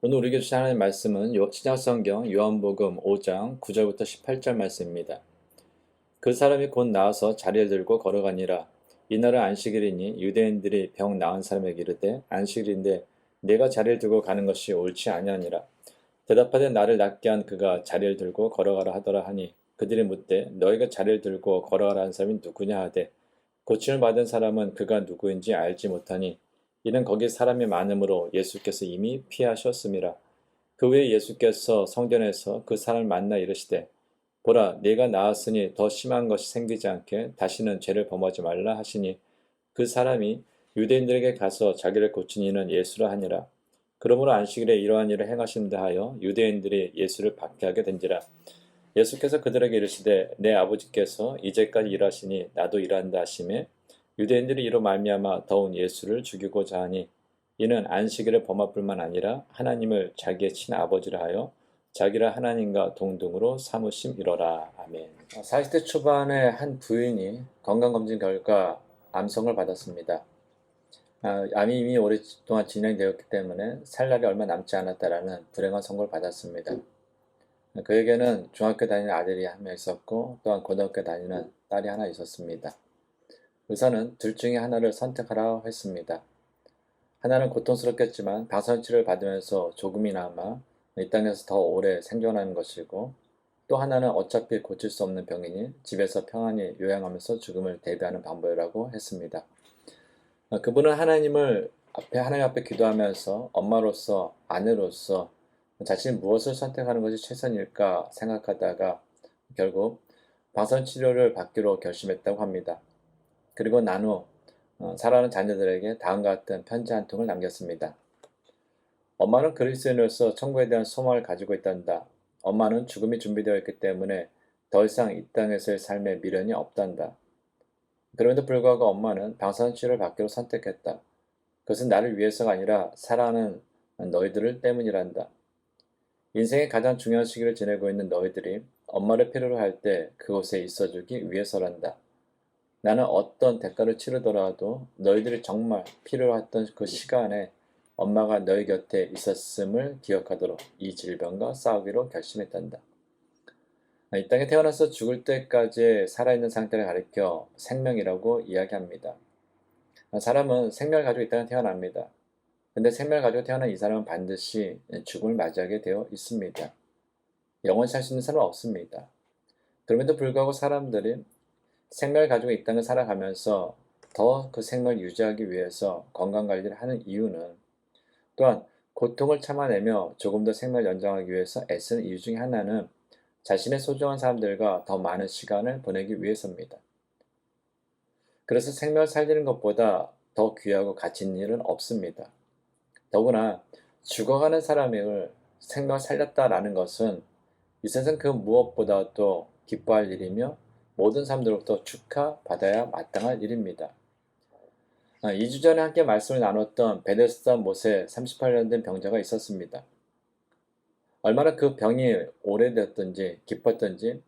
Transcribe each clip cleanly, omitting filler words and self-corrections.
오늘 우리에게 주신 하나님의 말씀은 신약성경 요한복음 5장 9절부터 18절 말씀입니다. 그 사람이 곧 나와서 자리를 들고 걸어가니라. 이날은 안식일이니 유대인들이 병 나은 사람에게 이르되 안식일인데 내가 자리를 들고 가는 것이 옳지 아니하니라. 대답하되 나를 낫게 한 그가 자리를 들고 걸어가라 하더라 하니 그들이 묻되 너희가 자리를 들고 걸어가라 한 사람이 누구냐 하되 고침을 받은 사람은 그가 누구인지 알지 못하니 이는 거기 사람이 많음으로 예수께서 이미 피하셨음이라. 그 후에 예수께서 성전에서 그 사람을 만나 이르시되 보라 네가 나았으니 더 심한 것이 생기지 않게 다시는 죄를 범하지 말라 하시니 그 사람이 유대인들에게 가서 자기를 고친 이는 예수라 하니라. 그러므로 안식일에 이러한 일을 행하신다 하여 유대인들이 예수를 박해하게 된지라. 예수께서 그들에게 이르시되 내 아버지께서 이제까지 일하시니 나도 일한다 하시매 유대인들이 이로 말미암아 더욱 예수를 죽이고자 하니 이는 안식일을 범할 뿐만 아니라 하나님을 자기의 친아버지라 하여 자기를 하나님과 동등으로 삼으심이로라. 아멘. 40대 초반에 한 부인이 건강검진 결과 암성을 받았습니다. 암이 이미 오랫동안 진행되었기 때문에 살 날이 얼마 남지 않았다라는 불행한 선고를 받았습니다. 그에게는 중학교 다니는 아들이 한 명 있었고 또한 고등학교 다니는 딸이 하나 있었습니다. 의사는 둘 중에 하나를 선택하라고 했습니다. 하나는 고통스럽겠지만 방사선치료를 받으면서 조금이나마 이 땅에서 더 오래 생존하는 것이고 또 하나는 어차피 고칠 수 없는 병이니 집에서 평안히 요양하면서 죽음을 대비하는 방법이라고 했습니다. 그분은 하나님 앞에 기도하면서 엄마로서 아내로서 자신이 무엇을 선택하는 것이 최선일까 생각하다가 결국 방사선 치료를 받기로 결심했다고 합니다. 그리고 난 후 사랑하는 자녀들에게 다음과 같은 편지 한 통을 남겼습니다. 엄마는 그리스도인으로서 천국에 대한 소망을 가지고 있단다. 엄마는 죽음이 준비되어 있기 때문에 더 이상 이 땅에서의 삶에 미련이 없단다. 그럼에도 불구하고 엄마는 방사선 치료를 받기로 선택했다. 그것은 나를 위해서가 아니라 사랑하는 너희들을 때문이란다. 인생의 가장 중요한 시기를 지내고 있는 너희들이 엄마를 필요로 할 때 그곳에 있어주기 위해서란다. 나는 어떤 대가를 치르더라도 너희들이 정말 필요로 했던 그 시간에 엄마가 너희 곁에 있었음을 기억하도록 이 질병과 싸우기로 결심했단다. 이 땅에 태어나서 죽을 때까지 살아있는 상태를 가리켜 생명이라고 이야기합니다. 사람은 생명을 가지고 이 땅에 태어납니다. 근데 생명을 가지고 태어난 이 사람은 반드시 죽음을 맞이하게 되어 있습니다. 영원히 살 수 있는 사람은 없습니다. 그럼에도 불구하고 사람들이 생명을 가지고 이 땅을 살아가면서 더 그 생명을 유지하기 위해서 건강관리를 하는 이유는 또한 고통을 참아내며 조금 더 생명을 연장하기 위해서 애쓰는 이유 중에 하나는 자신의 소중한 사람들과 더 많은 시간을 보내기 위해서입니다. 그래서 생명을 살리는 것보다 더 귀하고 가치 있는 일은 없습니다. 더구나 죽어가는 사람을 생명을 살렸다라는 것은 이 세상 그 무엇보다도 기뻐할 일이며 모든 사람들로부터 축하받아야 마땅할 일입니다. 2주 전에 함께 말씀을 나눴던 베데스다 못에 38년 된 병자가 있었습니다. 얼마나 그 병이 오래되었든지 기뻤던지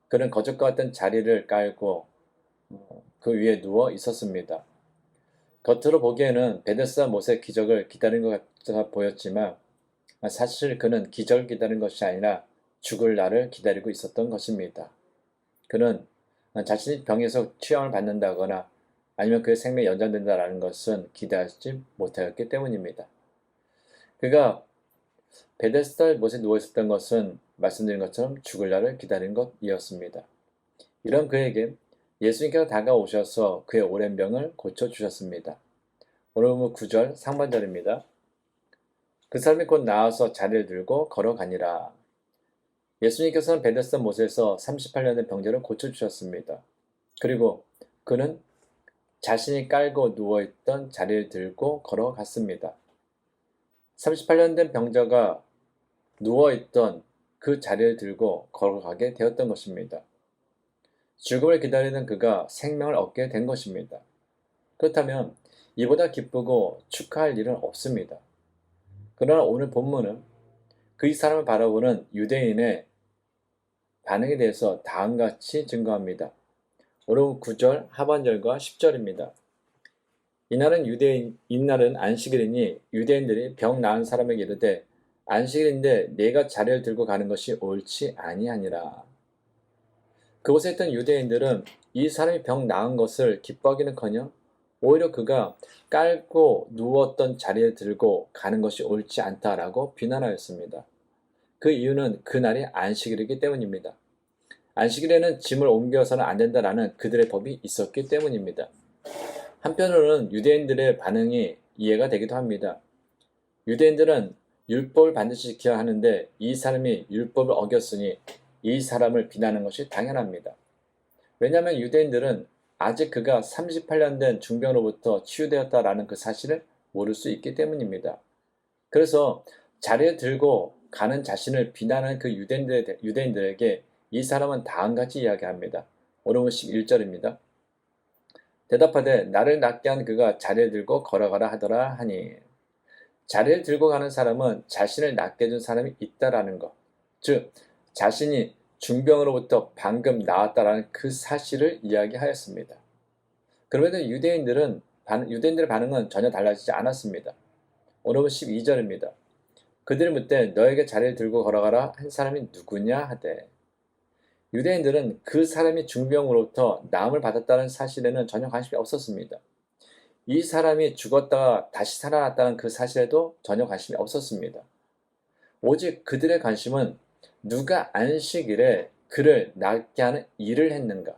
그는 거적과 같은 자리를 깔고 그 위에 누워 있었습니다. 겉으로 보기에는 베데스다 못의 기적을 기다린 것 같아 보였지만 사실 그는 기적을 기다린 것이 아니라 죽을 날을 기다리고 있었던 것입니다. 그는 자신이 병에서 취함을 받는다거나 아니면 그의 생명이 연장된다라는 것은 기대하지 못하였기 때문입니다. 그가 베데스다 못에 누워 있었던 것은 말씀드린 것처럼 죽을 날을 기다린 것이었습니다. 이런 그에게 예수님께서 다가오셔서 그의 오랜 병을 고쳐주셨습니다. 오늘 본문 9절 상반절입니다. 그 사람이 곧 나와서 자리를 들고 걸어가니라. 예수님께서는 베데스다 못에서 38년 된 병자를 고쳐주셨습니다. 그리고 그는 자신이 깔고 누워있던 자리를 들고 걸어갔습니다. 38년 된 병자가 누워있던 그 자리를 들고 걸어가게 되었던 것입니다. 죽음을 기다리는 그가 생명을 얻게 된 것입니다. 그렇다면 이보다 기쁘고 축하할 일은 없습니다. 그러나 오늘 본문은 그 이 사람을 바라보는 유대인의 반응에 대해서 다음과 같이 증거합니다. 오늘 9절 하반절과 10절입니다. 이날은 안식일이니 유대인들이 병 나은 사람에게 이르되 안식일인데 네가 자리를 들고 가는 것이 옳지 아니하니라. 그곳에 있던 유대인들은 이 사람이 병 나은 것을 기뻐하기는커녕 오히려 그가 깔고 누웠던 자리를 들고 가는 것이 옳지 않다라고 비난하였습니다. 그 이유는 그날이 안식일이기 때문입니다. 안식일에는 짐을 옮겨서는 안 된다라는 그들의 법이 있었기 때문입니다. 한편으로는 유대인들의 반응이 이해가 되기도 합니다. 유대인들은 율법을 반드시 지켜야 하는데 이 사람이 율법을 어겼으니 이 사람을 비난하는 것이 당연합니다. 왜냐하면 유대인들은 아직 그가 38년 된 중병으로부터 치유되었다라는 그 사실을 모를 수 있기 때문입니다. 그래서 자리에 들고 가는 자신을 비난하는 그 유대인들에게 이 사람은 다음같이 이야기합니다. 오늘 11절입니다. 대답하되 나를 낫게 한 그가 자리를 들고 걸어가라 하더라 하니, 자리를 들고 가는 사람은 자신을 낫게 해준 사람이 있다라는 것, 즉 자신이 중병으로부터 방금 나았다라는 그 사실을 이야기하였습니다. 그럼에도 유대인들의 반응은 전혀 달라지지 않았습니다. 오늘 12절입니다. 그들이 묻되 너에게 자리를 들고 걸어가라 한 사람이 누구냐 하되, 유대인들은 그 사람이 중병으로부터 나음을 받았다는 사실에는 전혀 관심이 없었습니다. 이 사람이 죽었다가 다시 살아났다는 그 사실에도 전혀 관심이 없었습니다. 오직 그들의 관심은 누가 안식일에 그를 낫게 하는 일을 했는가,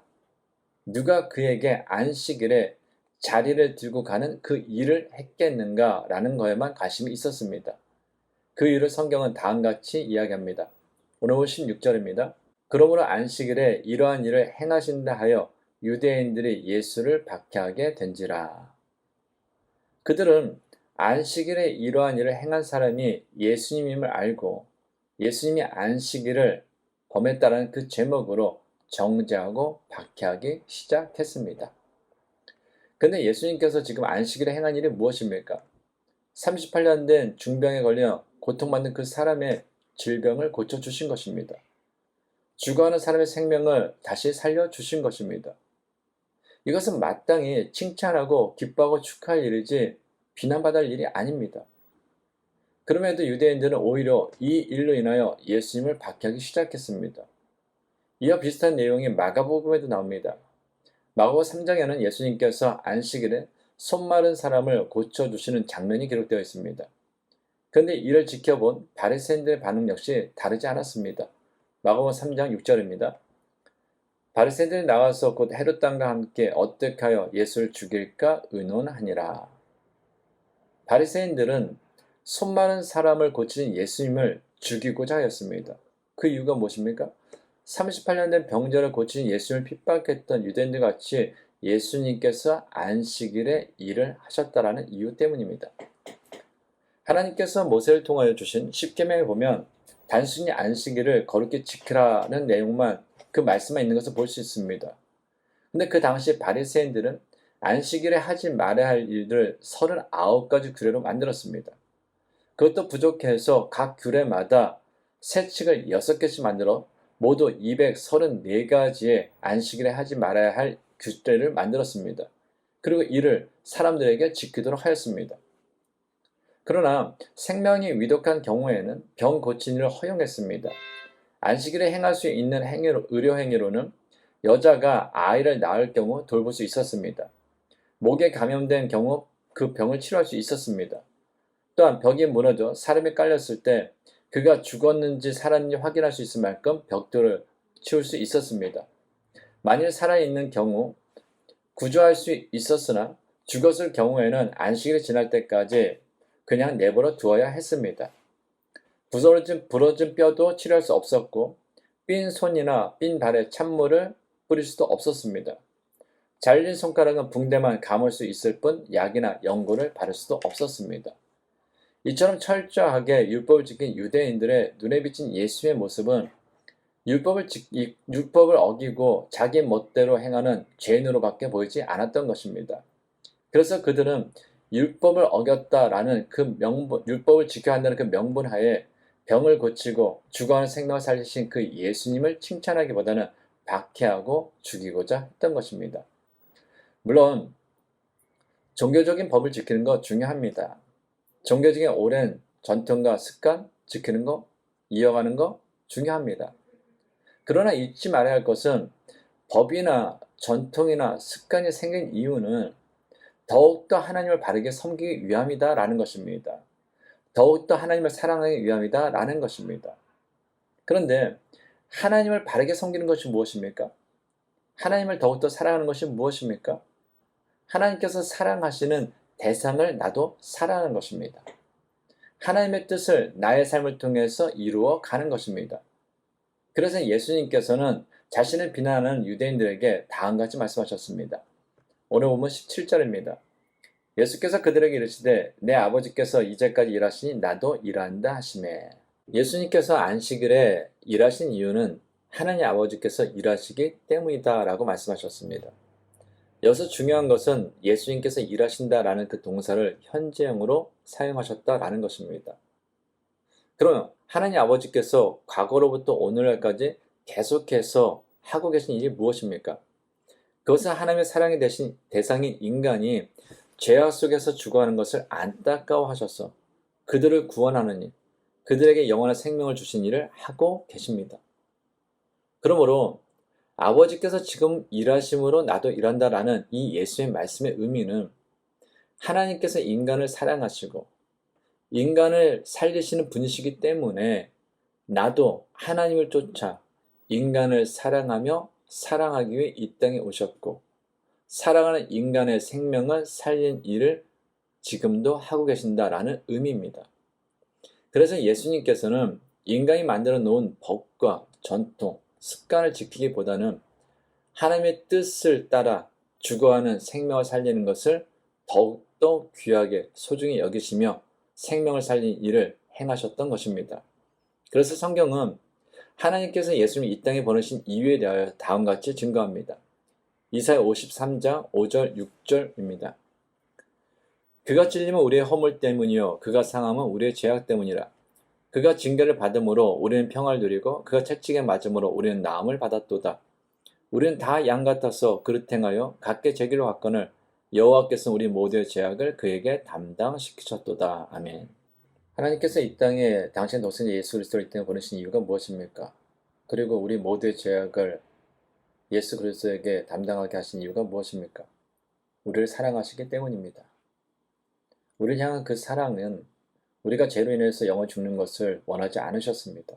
누가 그에게 안식일에 자리를 들고 가는 그 일을 했겠는가라는 거에만 관심이 있었습니다. 그 이유를 성경은 다음같이 이야기합니다. 오늘 16절입니다. 그러므로 안식일에 이러한 일을 행하신다 하여 유대인들이 예수를 박해하게 된지라. 그들은 안식일에 이러한 일을 행한 사람이 예수님임을 알고 예수님이 안식일을 범했다는 그 제목으로 정죄하고 박해하기 시작했습니다. 그런데 예수님께서 지금 안식일에 행한 일이 무엇입니까? 38년 된 중병에 걸려 고통받는 그 사람의 질병을 고쳐주신 것입니다. 죽어가는 사람의 생명을 다시 살려주신 것입니다. 이것은 마땅히 칭찬하고 기뻐하고 축하할 일이지 비난받을 일이 아닙니다. 그럼에도 유대인들은 오히려 이 일로 인하여 예수님을 박해하기 시작했습니다. 이와 비슷한 내용이 마가복음에도 나옵니다. 마가복음 3장에는 예수님께서 안식일에 손 마른 사람을 고쳐주시는 장면이 기록되어 있습니다. 그런데 이를 지켜본 바리새인들의 반응 역시 다르지 않았습니다. 마가복음 3장 6절입니다. 바리새인들이 나와서 곧 헤롯 왕과 함께 어떻게 하여 예수를 죽일까 의논하니라. 바리새인들은 손 마른 사람을 고치는 예수님을 죽이고자 하였습니다. 그 이유가 무엇입니까? 38년 된 병자를 고치는 예수님을 핍박했던 유대인들 같이 예수님께서 안식일에 일을 하셨다라는 이유 때문입니다. 하나님께서 모세를 통하여 주신 십계명에 보면 단순히 안식일을 거룩히 지키라는 내용만, 그 말씀만 있는 것을 볼 수 있습니다. 근데 그 당시 바리새인들은 안식일에 하지 말아야 할 일들을 39가지 규례로 만들었습니다. 그것도 부족해서 각 규례마다 세칙을 6개씩 만들어 모두 234가지의 안식일에 하지 말아야 할 규례를 만들었습니다. 그리고 이를 사람들에게 지키도록 하였습니다. 그러나 생명이 위독한 경우에는 병 고친 일을 허용했습니다. 안식일에 행할 수 있는 의료 행위로는 여자가 아이를 낳을 경우 돌볼 수 있었습니다. 목에 감염된 경우 그 병을 치료할 수 있었습니다. 또한 벽이 무너져 사람이 깔렸을 때 그가 죽었는지 살았는지 확인할 수 있을 만큼 벽돌을 치울 수 있었습니다. 만일 살아있는 경우 구조할 수 있었으나 죽었을 경우에는 안식일이 지날 때까지 그냥 내버려 두어야 했습니다. 부러진 뼈도 치료할 수 없었고 삔 손이나 삔 발에 찬물을 뿌릴 수도 없었습니다. 잘린 손가락은 붕대만 감을 수 있을 뿐 약이나 연고를 바를 수도 없었습니다. 이처럼 철저하게 율법을 지킨 유대인들의 눈에 비친 예수의 모습은 율법을 어기고 자기 멋대로 행하는 죄인으로밖에 보이지 않았던 것입니다. 그래서 그들은 율법을 어겼다라는 그 명분, 율법을 지켜야 한다는 그 명분 하에 병을 고치고 죽어가는 생명을 살리신 그 예수님을 칭찬하기보다는 박해하고 죽이고자 했던 것입니다. 물론 종교적인 법을 지키는 것 중요합니다. 종교적인 오랜 전통과 습관, 지키는 거, 이어가는 거 중요합니다. 그러나 잊지 말아야 할 것은 법이나 전통이나 습관이 생긴 이유는 더욱더 하나님을 바르게 섬기기 위함이다라는 것입니다. 더욱더 하나님을 사랑하기 위함이다라는 것입니다. 그런데 하나님을 바르게 섬기는 것이 무엇입니까? 하나님을 더욱더 사랑하는 것이 무엇입니까? 하나님께서 사랑하시는 대상을 나도 사랑하는 것입니다. 하나님의 뜻을 나의 삶을 통해서 이루어 가는 것입니다. 그래서 예수님께서는 자신을 비난하는 유대인들에게 다음같이 말씀하셨습니다. 오늘 보면 17절입니다. 예수께서 그들에게 이르시되 내 아버지께서 이제까지 일하시니 나도 일한다 하시매. 예수님께서 안식일에 일하신 이유는 하나님 아버지께서 일하시기 때문이다 라고 말씀하셨습니다. 여기서 중요한 것은 예수님께서 일하신다라는 그 동사를 현재형으로 사용하셨다라는 것입니다. 그럼 하나님 아버지께서 과거로부터 오늘날까지 계속해서 하고 계신 일이 무엇입니까? 그것은 하나님의 사랑이 되신 대상인 인간이 죄악 속에서 죽어가는 것을 안타까워하셔서 그들을 구원하는 일, 그들에게 영원한 생명을 주신 일을 하고 계십니다. 그러므로 아버지께서 지금 일하심으로 나도 일한다라는 이 예수의 말씀의 의미는 하나님께서 인간을 사랑하시고 인간을 살리시는 분이시기 때문에 나도 하나님을 쫓아 인간을 사랑하며 사랑하기 위해 이 땅에 오셨고 사랑하는 인간의 생명을 살린 일을 지금도 하고 계신다라는 의미입니다. 그래서 예수님께서는 인간이 만들어 놓은 법과 전통, 습관을 지키기보다는 하나님의 뜻을 따라 죽어가는 생명을 살리는 것을 더욱더 귀하게 소중히 여기시며 생명을 살리는 일을 행하셨던 것입니다. 그래서 성경은 하나님께서 예수님을 이 땅에 보내신 이유에 대하여 다음같이 증거합니다. 이사야 53장 5절 6절입니다. 그가 찔림은 우리의 허물 때문이요 그가 상함은 우리의 죄악 때문이라. 그가 징계를 받음으로 우리는 평화를 누리고 그가 채찍에 맞음으로 우리는 나음을 받았도다. 우리는 다 양 같아서 그릇 행하여 각기 제 길로 갔거늘 여호와께서는 우리 모두의 죄악을 그에게 담당시키셨도다. 아멘. 하나님께서 이 땅에 당신의 독생자 예수 그리스도를 이 땅에 보내신 이유가 무엇입니까? 그리고 우리 모두의 죄악을 예수 그리스도에게 담당하게 하신 이유가 무엇입니까? 우리를 사랑하시기 때문입니다. 우리를 향한 그 사랑은 우리가 죄로 인해서 영원 죽는 것을 원하지 않으셨습니다.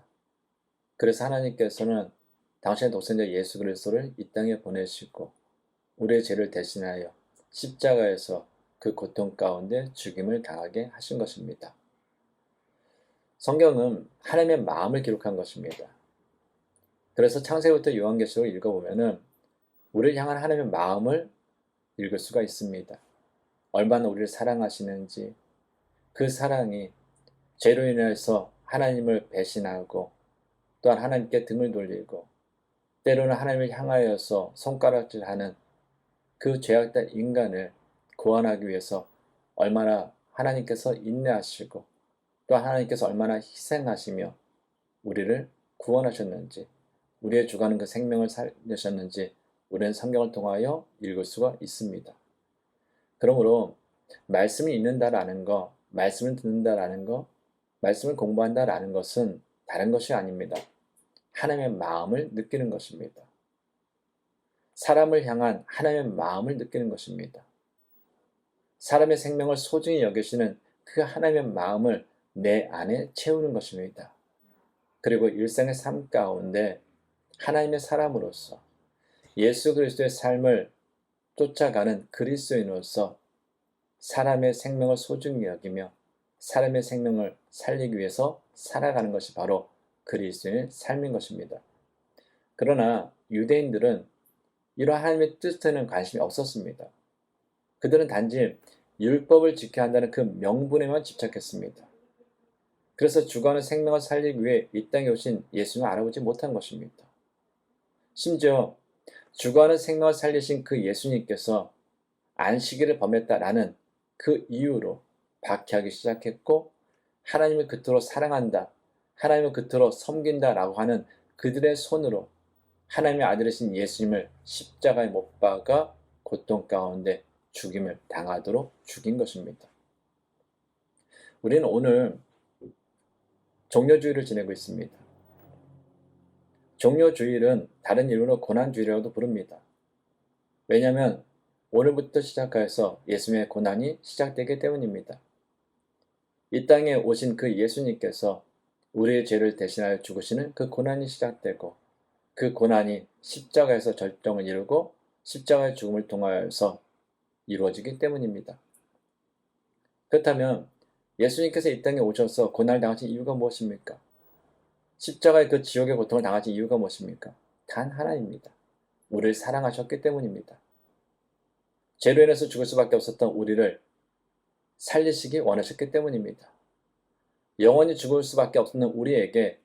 그래서 하나님께서는 당신의 독생자 예수 그리스도를 이 땅에 보내시고 우리의 죄를 대신하여 십자가에서 그 고통 가운데 죽임을 당하게 하신 것입니다. 성경은 하나님의 마음을 기록한 것입니다. 그래서 창세기부터 요한계시록을 읽어보면 우리를 향한 하나님의 마음을 읽을 수가 있습니다. 얼마나 우리를 사랑하시는지, 그 사랑이 죄로 인해서 하나님을 배신하고 또한 하나님께 등을 돌리고 때로는 하나님을 향하여서 손가락질하는 그 죄악된 인간을 구원하기 위해서 얼마나 하나님께서 인내하시고 또 하나님께서 얼마나 희생하시며 우리를 구원하셨는지, 우리의 주가는 그 생명을 살리셨는지 우리는 성경을 통하여 읽을 수가 있습니다. 그러므로 말씀을 읽는다라는 거, 말씀을 듣는다라는 거, 말씀을 공부한다라는 것은 다른 것이 아닙니다. 하나님의 마음을 느끼는 것입니다. 사람을 향한 하나님의 마음을 느끼는 것입니다. 사람의 생명을 소중히 여기시는 그 하나님의 마음을 내 안에 채우는 것입니다. 그리고 일상의 삶 가운데 하나님의 사람으로서 예수 그리스도의 삶을 쫓아가는 그리스도인으로서 사람의 생명을 소중히 여기며 사람의 생명을 살리기 위해서 살아가는 것이 바로 그리스도인의 삶인 것입니다. 그러나 유대인들은 이러한 하나님의 뜻에는 관심이 없었습니다. 그들은 단지 율법을 지켜야 한다는 그 명분에만 집착했습니다. 그래서 죽어가는 생명을 살리기 위해 이 땅에 오신 예수님을 알아보지 못한 것입니다. 심지어 죽어가는 생명을 살리신 그 예수님께서 안식일을 범했다라는 그 이유로 박해하기 시작했고 하나님을 그토록 사랑한다, 하나님을 그토록 섬긴다라고 하는 그들의 손으로 하나님의 아들이신 예수님을 십자가에 못 박아 고통 가운데 죽임을 당하도록 죽인 것입니다. 우리는 오늘 종려주의를 지내고 있습니다. 종려주의는 다른 이름으로 고난주의라고도 부릅니다. 왜냐하면 오늘부터 시작하여서 예수님의 고난이 시작되기 때문입니다. 이 땅에 오신 그 예수님께서 우리의 죄를 대신하여 죽으시는 그 고난이 시작되고, 그 고난이 십자가에서 절정을 이루고 십자가의 죽음을 통하여서 이루어지기 때문입니다. 그렇다면 예수님께서 이 땅에 오셔서 고난을 당하신 이유가 무엇입니까? 십자가의 그 지옥의 고통을 당하신 이유가 무엇입니까? 단 하나입니다. 우리를 사랑하셨기 때문입니다. 죄로 인해서 죽을 수밖에 없었던 우리를 살리시기 원하셨기 때문입니다. 영원히 죽을 수밖에 없는 우리에게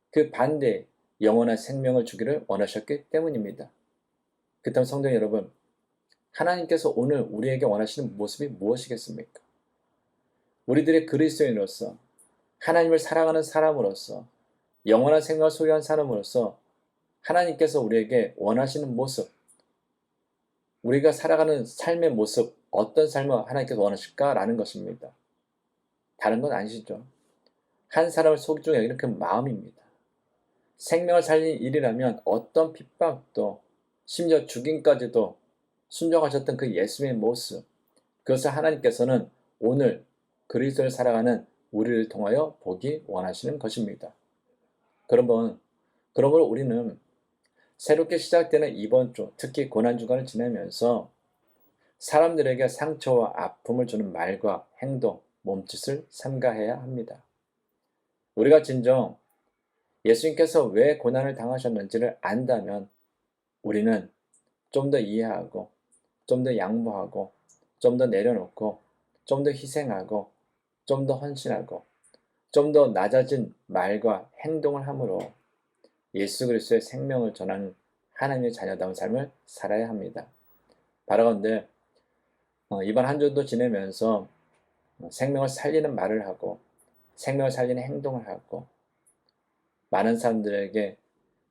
그 반대의 영원한 생명을 주기를 원하셨기 때문입니다. 그렇다면 성도 여러분, 하나님께서 오늘 우리에게 원하시는 모습이 무엇이겠습니까? 우리들의 그리스도인으로서, 하나님을 사랑하는 사람으로서, 영원한 생명을 소유한 사람으로서 하나님께서 우리에게 원하시는 모습, 우리가 살아가는 삶의 모습, 어떤 삶을 하나님께서 원하실까라는 것입니다. 다른 건 아니시죠. 한 사람을 소중히 여기는 그 마음입니다. 생명을 살리는 일이라면 어떤 핍박도, 심지어 죽임까지도 순종하셨던 그 예수님의 모습, 그것을 하나님께서는 오늘 그리스도를 살아가는 우리를 통하여 보기 원하시는 것입니다. 그러므로 우리는 새롭게 시작되는 이번 주, 특히 고난주간을 지내면서 사람들에게 상처와 아픔을 주는 말과 행동, 몸짓을 삼가해야 합니다. 우리가 진정 예수님께서 왜 고난을 당하셨는지를 안다면 우리는 좀 더 이해하고, 좀 더 양보하고, 좀 더 내려놓고, 좀 더 희생하고, 좀 더 헌신하고, 좀 더 낮아진 말과 행동을 함으로 예수 그리스도의 생명을 전하는 하나님의 자녀다운 삶을 살아야 합니다. 바라건대 이번 한 주도 지내면서 생명을 살리는 말을 하고, 생명을 살리는 행동을 하고, 많은 사람들에게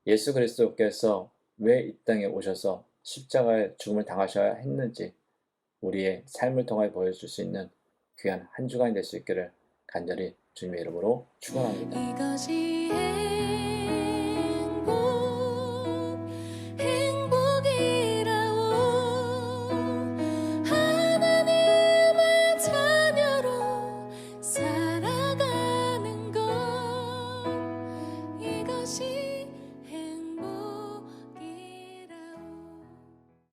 예수 그리스도께서 왜 이 땅에 오셔서 십자가의 죽음을 당하셔야 했는지 우리의 삶을 통해 보여줄 수 있는 귀한 한 주간이 될 수 있기를 간절히 주님의 이름으로 축원합니다.